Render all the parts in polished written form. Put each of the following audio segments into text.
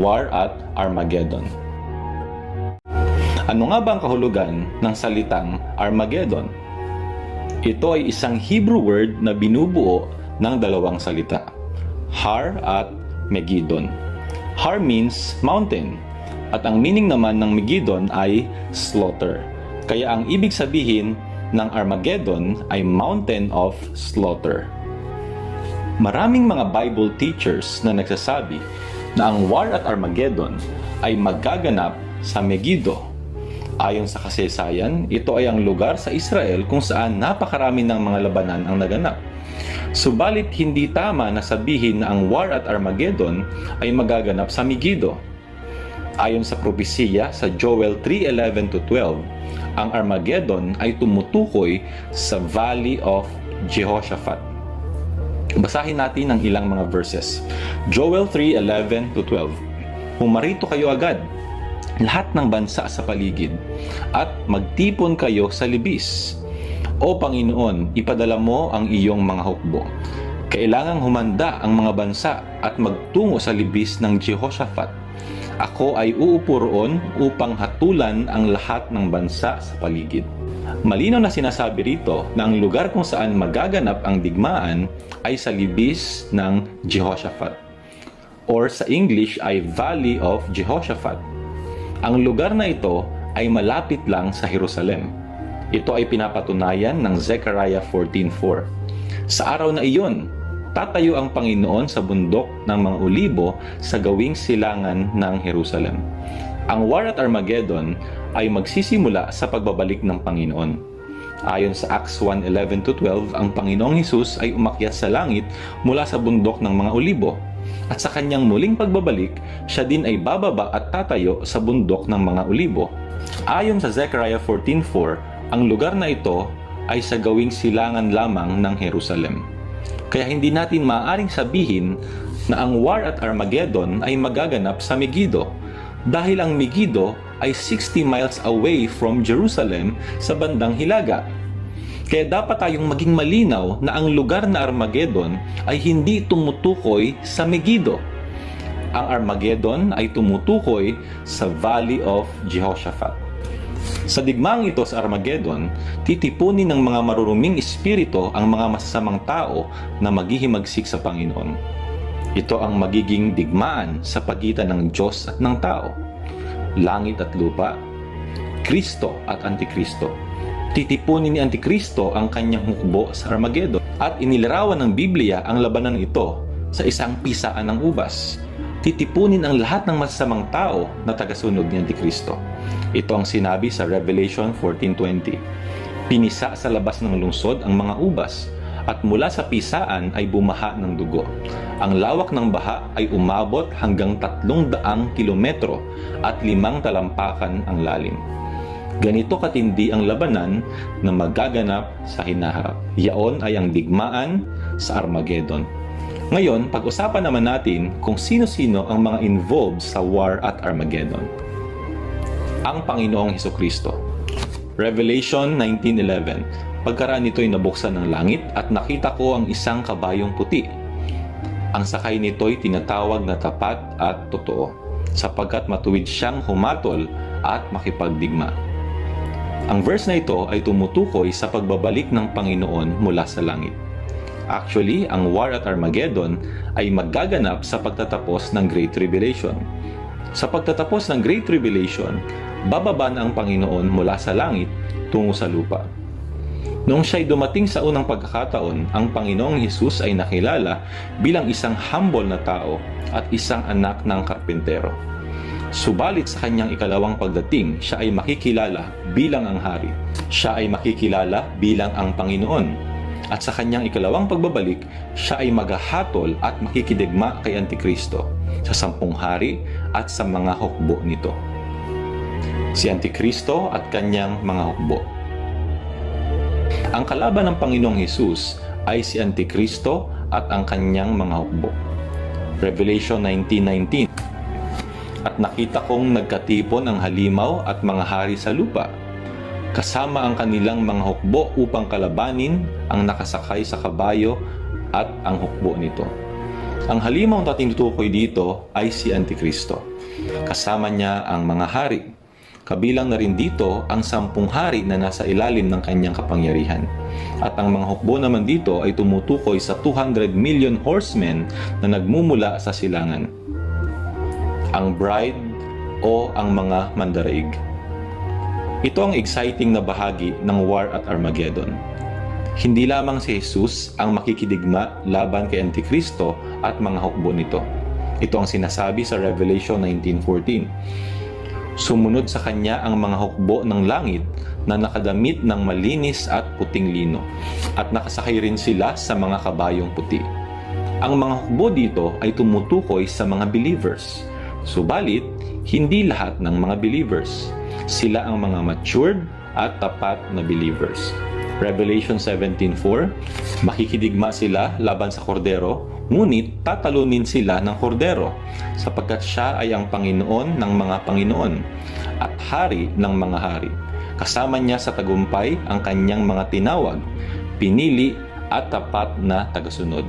War at Armageddon. Ano nga ba ang kahulugan ng salitang Armageddon? Ito ay isang Hebrew word na binubuo ng dalawang salita, Har at Megiddon. Har means mountain, at ang meaning naman ng Megiddon ay slaughter. Kaya ang ibig sabihin ng Armageddon ay mountain of slaughter. Maraming mga Bible teachers na nagsasabi na ang War at Armageddon ay magaganap sa Megiddo. Ayon sa kasaysayan, ito ay ang lugar sa Israel kung saan napakarami ng mga labanan ang naganap. Subalit hindi tama na sabihin na ang War at Armageddon ay magaganap sa Megiddo. Ayon sa propesiya sa Joel 3:11-12, ang Armageddon ay tumutukoy sa Valley of Jehoshaphat. Basahin natin ang ilang mga verses. Joel 3:11-12. Humarito kayo agad, lahat ng bansa sa paligid, at magtipon kayo sa libis. O Panginoon, ipadala mo ang iyong mga hukbo. Kailangang humanda ang mga bansa at magtungo sa libis ng Jehoshaphat. Ako ay uupo roon upang hatulan ang lahat ng bansa sa paligid. Malinaw na sinasabi rito na ang lugar kung saan magaganap ang digmaan ay sa libis ng Jehoshaphat, or sa English ay Valley of Jehoshaphat. Ang lugar na ito ay malapit lang sa Jerusalem. Ito ay pinapatunayan ng Zechariah 14:4. Sa araw na iyon, tatayo ang Panginoon sa bundok ng mga olibo sa gawing silangan ng Jerusalem. Ang War at Armageddon ay magsisimula sa pagbabalik ng Panginoon. Ayon sa Acts 1:11-12, ang Panginoong Hesus ay umakyat sa langit mula sa bundok ng mga olibo. At sa kanyang muling pagbabalik, siya din ay bababa at tatayo sa bundok ng mga olibo. Ayon sa Zechariah 14:4, ang lugar na ito ay sa gawing silangan lamang ng Jerusalem. Kaya hindi natin maaaring sabihin na ang War at Armageddon ay magaganap sa Megiddo, dahil ang Megiddo ay 60 miles away from Jerusalem sa bandang hilaga. Kaya dapat tayong maging malinaw na ang lugar na Armageddon ay hindi tumutukoy sa Megiddo. Ang Armageddon ay tumutukoy sa Valley of Jehoshaphat. Sa digmaang ito sa Armageddon, titipunin ng mga maruruming espiritu ang mga masasamang tao na maghihimagsik sa Panginoon. Ito ang magiging digmaan sa pagitan ng Diyos at ng tao, langit at lupa, Kristo at Antikristo. Titipunin ni Antikristo ang kanyang hukbo sa Armageddon, at inilarawan ng Biblia ang labanan ito sa isang pisaan ng ubas. Titipunin ang lahat ng masasamang tao na tagasunod ni Antikristo. Ito ang sinabi sa Revelation 14:20. Pinisa sa labas ng lungsod ang mga ubas, at mula sa pisaan ay bumaha ng dugo. Ang lawak ng baha ay umabot hanggang 300 kilometro at 5 talampakan ang lalim. Ganito katindi ang labanan na magaganap sa hinaharap. Yaon ay ang digmaan sa Armageddon. Ngayon, pag-usapan naman natin kung sino-sino ang mga involved sa War at Armageddon. Ang Panginoong Hesukristo. Revelation 19:11. Pagkaraan nito'y nabuksan ng langit at nakita ko ang isang kabayong puti. Ang sakay nito'y tinatawag na tapat at totoo, sapagkat matuwid siyang humatol at makipagdigma. Ang verse na ito ay tumutukoy sa pagbabalik ng Panginoon mula sa langit. Actually, ang War at Armageddon ay magaganap sa pagtatapos ng Great Tribulation. Sa pagtatapos ng Great Tribulation, bababa na ang Panginoon mula sa langit tungo sa lupa. Noong siya'y dumating sa unang pagkakataon, ang Panginoong Hesus ay nakilala bilang isang humble na tao at isang anak ng karpintero. Subalit sa kanyang ikalawang pagdating, siya ay makikilala bilang ang hari. Siya ay makikilala bilang ang Panginoon. At sa kanyang ikalawang pagbabalik, siya ay maghahatol at makikidigma kay Antikristo sa 10 hari at sa mga hukbo nito. Si Antikristo at kanyang mga hukbo. Ang kalaban ng Panginoong Hesus ay si Antikristo at ang kanyang mga hukbo. Revelation 19:19. At nakita kong nagkatipon ang halimaw at mga hari sa lupa, kasama ang kanilang mga hukbo upang kalabanin ang nakasakay sa kabayo at ang hukbo nito. Ang halimaw na tinutukoy dito ay si Antikristo. Kasama niya ang mga hari. Kabilang na rin dito ang 10 hari na nasa ilalim ng kanyang kapangyarihan. At ang mga hukbo naman dito ay tumutukoy sa 200 million horsemen na nagmumula sa silangan. Ang bride o ang mga mandaraig. Ito ang exciting na bahagi ng War at Armageddon. Hindi lamang si Jesus ang makikidigma laban kay Antikristo at mga hukbo nito. Ito ang sinasabi sa Revelation 19:14. Sumunod sa kanya ang mga hukbo ng langit na nakadamit ng malinis at puting lino, at nakasakay rin sila sa mga kabayong puti. Ang mga hukbo dito ay tumutukoy sa mga believers. Subalit, hindi lahat ng mga believers. Sila ang mga matured at tapat na believers. Revelation 17:4, makikidigma sila laban sa kordero, ngunit tatalunin sila ng kordero, sapagkat siya ay ang Panginoon ng mga Panginoon at Hari ng mga hari. Kasama niya sa tagumpay ang kanyang mga tinawag, pinili at tapat na tagasunod.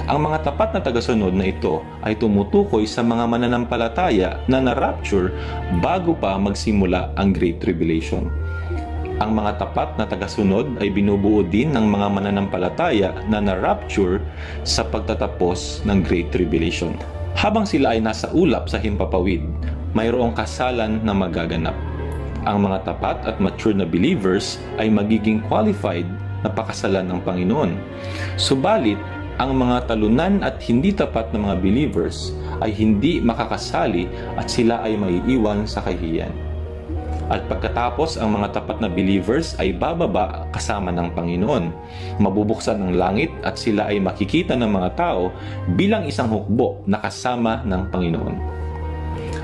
Ang mga tapat na tagasunod na ito ay tumutukoy sa mga mananampalataya na na-rapture bago pa magsimula ang Great Tribulation. Ang mga tapat na tagasunod ay binubuo din ng mga mananampalataya na na-rapture sa pagtatapos ng Great Tribulation. Habang sila ay nasa ulap sa himpapawid, mayroong kasalan na magaganap. Ang mga tapat at mature na believers ay magiging qualified na pakasalan ng Panginoon. Subalit, ang mga talunan at hindi tapat na mga believers ay hindi makakasali at sila ay maiiwan sa kahihiyan. At pagkatapos ang mga tapat na believers ay bababa kasama ng Panginoon. Mabubuksan ang langit at sila ay makikita ng mga tao bilang isang hukbo na kasama ng Panginoon.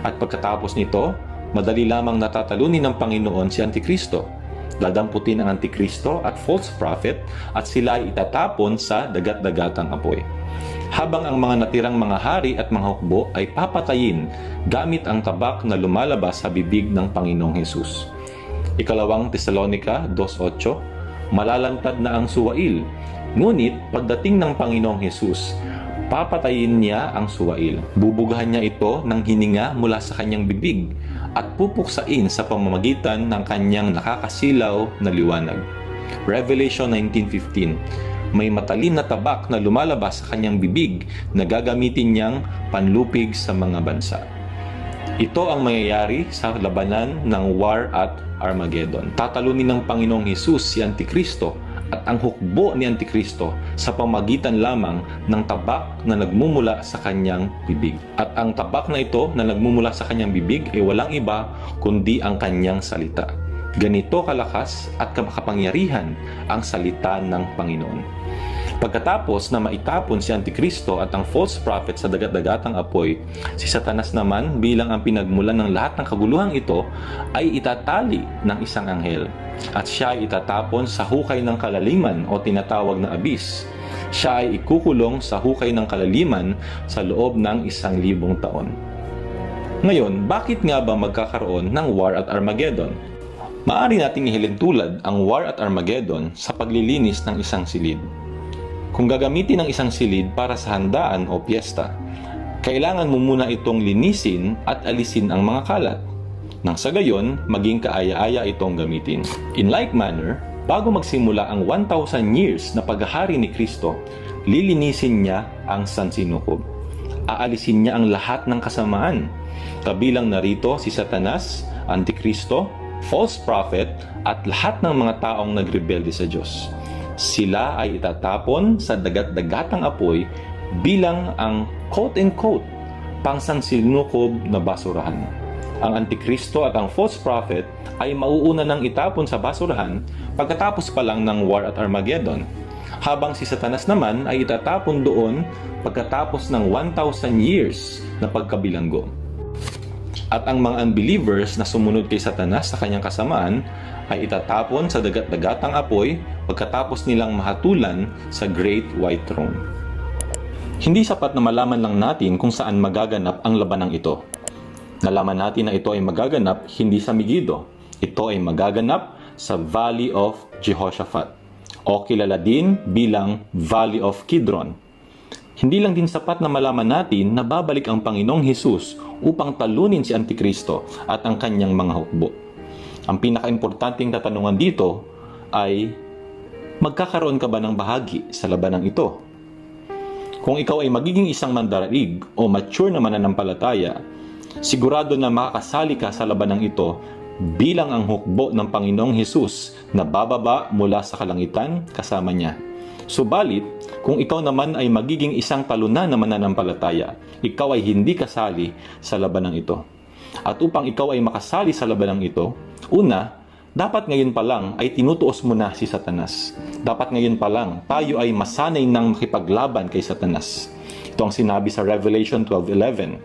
At pagkatapos nito, madali lamang natatalunin ng Panginoon si Antikristo. Dadamputin ang Antikristo at false prophet at sila ay itatapon sa dagat-dagatang apoy. Habang ang mga natirang mga hari at mga hukbo ay papatayin gamit ang tabak na lumalabas sa bibig ng Panginoong Hesus. Ikalawang Tesalonica 2:8, malalantad na ang suwail, ngunit pagdating ng Panginoong Hesus, papatayin niya ang suwail. Bubugahan niya ito ng hininga mula sa kanyang bibig at pupuksain sa pamamagitan ng kanyang nakakasilaw na liwanag. Revelation 19:15, may matalim na tabak na lumalabas sa kanyang bibig na gagamitin niyang panlupig sa mga bansa. Ito ang mangyayari sa labanan ng War at Armageddon. Tatalunin ng Panginoong Hesus si Antikristo at ang hukbo ni Antikristo sa pamagitan lamang ng tabak na nagmumula sa kanyang bibig. At ang tabak na ito na nagmumula sa kanyang bibig ay walang iba kundi ang kanyang salita. Ganito kalakas at makapangyarihan ang salita ng Panginoon. Pagkatapos na maitapon si Antikristo at ang false prophet sa dagat-dagatang apoy, si Satanas naman bilang ang pinagmulan ng lahat ng kaguluhang ito ay itatali ng isang anghel. At siya ay itatapon sa hukay ng kalaliman o tinatawag na abyss. Siya ay ikukulong sa hukay ng kalaliman sa loob ng 1,000 taon. Ngayon, bakit nga ba magkakaroon ng War at Armageddon? Maaari nating ihilin tulad ang War at Armageddon sa paglilinis ng isang silid. Kung gagamitin ang isang silid para sa handaan o piyesta, kailangan mo muna itong linisin at alisin ang mga kalat. Nang sa gayon, maging kaaya-aya itong gamitin. In like manner, bago magsimula ang 1,000 years na paghahari ni Kristo, lilinisin niya ang sansinukob. Aalisin niya ang lahat ng kasamaan. Kabilang narito si Satanas, Antikristo, false prophet, at lahat ng mga taong nagrebelde sa Diyos. Sila ay itatapon sa dagat-dagatang apoy bilang ang quote-unquote pangsansinukob na basurahan. Ang Antikristo at ang false prophet ay mauuna ng itapon sa basurahan pagkatapos pa lang ng War at Armageddon, habang si Satanas naman ay itatapon doon pagkatapos ng 1,000 years na pagkabilanggo. At ang mga unbelievers na sumunod kay Satanas sa kanyang kasamaan ay itatapon sa dagat-dagatang apoy pagkatapos nilang mahatulan sa Great White Throne. Hindi sapat na malaman lang natin kung saan magaganap ang labanang ito. Nalaman natin na ito ay magaganap hindi sa Megiddo. Ito ay magaganap sa Valley of Jehoshaphat o kilala din bilang Valley of Kidron. Hindi lang din sapat na malaman natin na babalik ang Panginoong Hesus upang talunin si Antikristo at ang kanyang mga hukbo. Ang pinaka-importanting katanungan dito ay, magkakaroon ka ba ng bahagi sa labanang ito? Kung ikaw ay magiging isang mandaraig o mature na mananampalataya, sigurado na makakasali ka sa labanang ito bilang ang hukbo ng Panginoong Hesus na bababa mula sa kalangitan kasama niya. Subalit, kung ikaw naman ay magiging isang talunan na mananampalataya, ikaw ay hindi kasali sa labanang ito. At upang ikaw ay makasali sa labanang ito, una, dapat ngayon pa lang ay tinutuos mo na si Satanas. Dapat ngayon pa lang tayo ay masanay ng makipaglaban kay Satanas. Ito ang sinabi sa Revelation 12:11.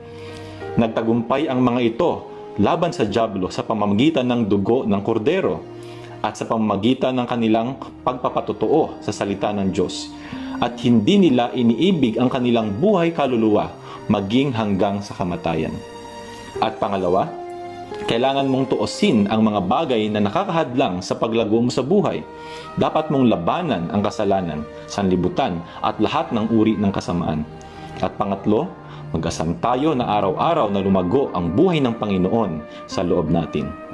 Nagtagumpay ang mga ito laban sa dyablo sa pamamagitan ng dugo ng kordero at sa pamamagitan ng kanilang pagpapatotoo sa salita ng Diyos. At hindi nila iniibig ang kanilang buhay kaluluwa maging hanggang sa kamatayan. At pangalawa, kailangan mong tuusin ang mga bagay na nakakahadlang sa paglago mo sa buhay. Dapat mong labanan ang kasalanan, sanlibutan, at lahat ng uri ng kasamaan. At pangatlo, mag-asam tayo na araw-araw na lumago ang buhay ng Panginoon sa loob natin.